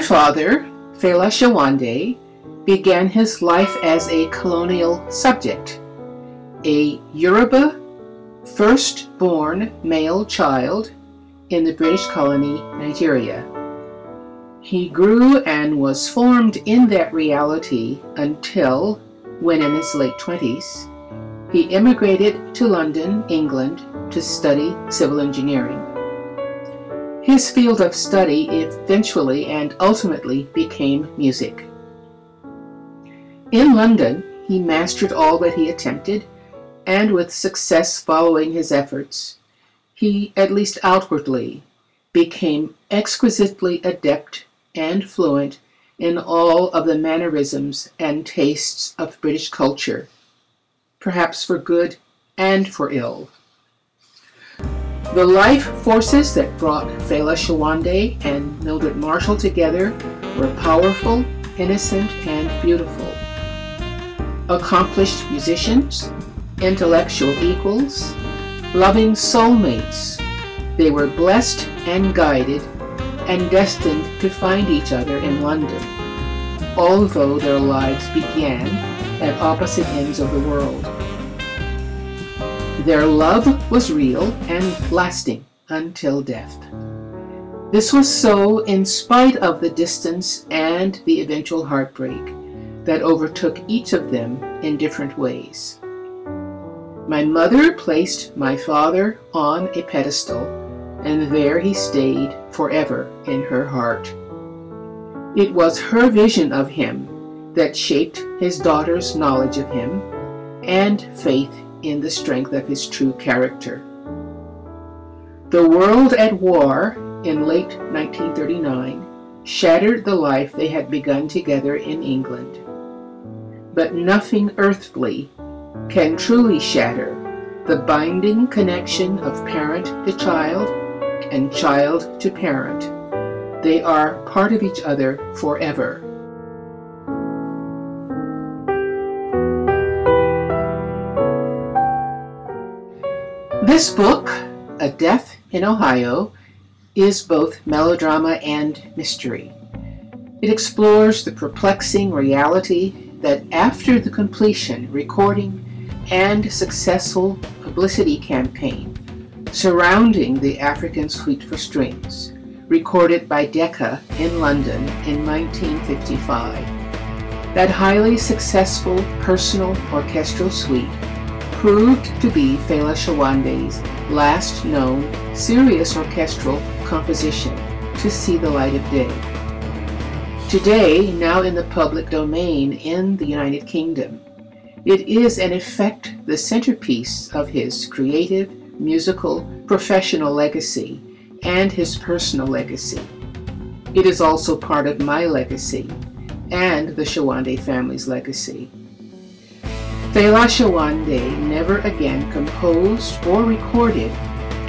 father, Fela Sowande, began his life as a colonial subject, a Yoruba first-born male child in the British colony Nigeria. He grew and was formed in that reality until, when in his late 20s, he immigrated to London, England, to study civil engineering. His field of study eventually and ultimately became music. In London, he mastered all that he attempted, and with success following his efforts, he, at least outwardly, became exquisitely adept and fluent in all of the mannerisms and tastes of British culture, perhaps for good and for ill. The life forces that brought Fela Sowande and Mildred Marshall together were powerful, innocent, and beautiful. Accomplished musicians, intellectual equals, loving soulmates, they were blessed and guided and destined to find each other in London, although their lives began at opposite ends of the world. Their love was real and lasting until death. This was so in spite of the distance and the eventual heartbreak that overtook each of them in different ways. My mother placed my father on a pedestal, and there he stayed forever in her heart. It was her vision of him that shaped his daughter's knowledge of him and faith in the strength of his true character. The world at war in late 1939 shattered the life they had begun together in England. But nothing earthly can truly shatter the binding connection of parent to child and child to parent. They are part of each other forever. This book, A Death in Ohio, is both melodrama and mystery. It explores the perplexing reality that after the completion, recording, and successful publicity campaign surrounding the African Suite for Strings, recorded by Decca in London in 1955, that highly successful personal orchestral suite proved to be Fela Sowande's last known serious orchestral composition to see the light of day. Today, now in the public domain in the United Kingdom, it is in effect the centerpiece of his creative, musical, professional legacy and his personal legacy. It is also part of my legacy and the Sowande family's legacy. Fela Sowande never again composed or recorded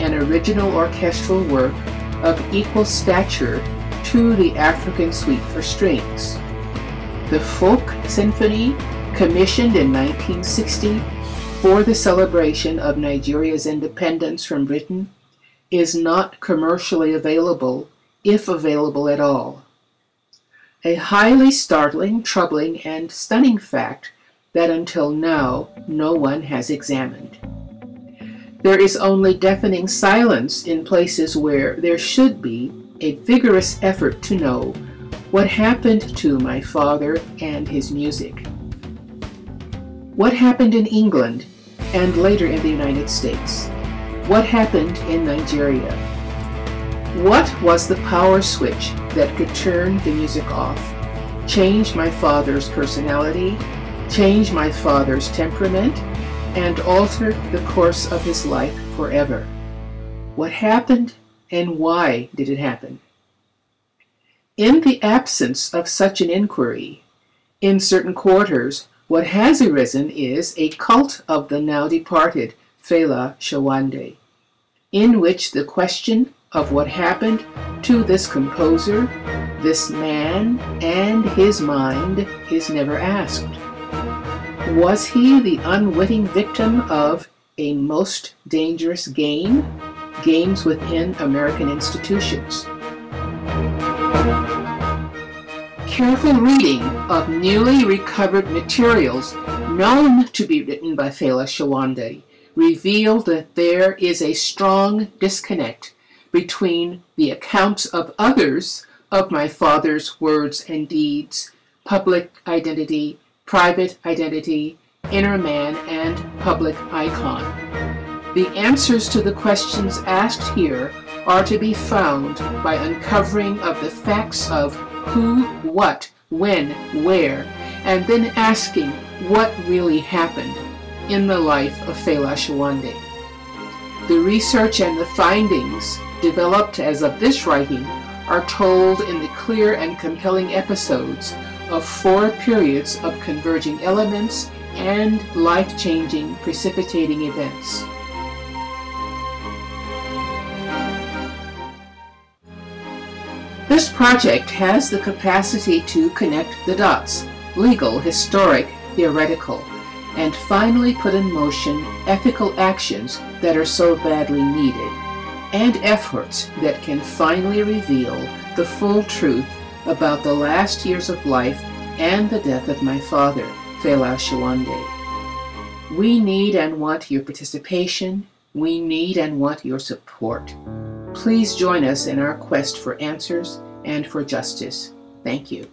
an original orchestral work of equal stature to the African Suite for Strings. The folk symphony, commissioned in 1960 for the celebration of Nigeria's independence from Britain, is not commercially available, if available at all. A highly startling, troubling, and stunning fact that until now no one has examined. There is only deafening silence in places where there should be a vigorous effort to know what happened to my father and his music. What happened in England and later in the United States? What happened in Nigeria? What was the power switch that could turn the music off, change my father's personality, change my father's temperament, and alter the course of his life forever? What happened and why did it happen? In the absence of such an inquiry, in certain quarters, what has arisen is a cult of the now departed Fela Sowande, in which the question of what happened to this composer, this man, and his mind is never asked. Was he the unwitting victim of a most dangerous game? Games within American institutions. careful reading of newly recovered materials known to be written by Fela Sowande revealed that there is a strong disconnect between the accounts of others of my father's words and deeds, public identity, private identity, inner man, and public icon. The answers to the questions asked here are to be found by uncovering of the facts of who, what, when, where, and then asking what really happened in the life of Fela Sowande. The research and the findings developed as of this writing are told in the clear and compelling episodes of 4 periods of converging elements and life-changing precipitating events. This project has the capacity to connect the dots, legal, historic, theoretical, and finally put in motion ethical actions that are so badly needed, and efforts that can finally reveal the full truth about the last years of life and the death of my father, Fela Sowande. We need and want your participation. We need and want your support. Please join us in our quest for answers and for justice. Thank you.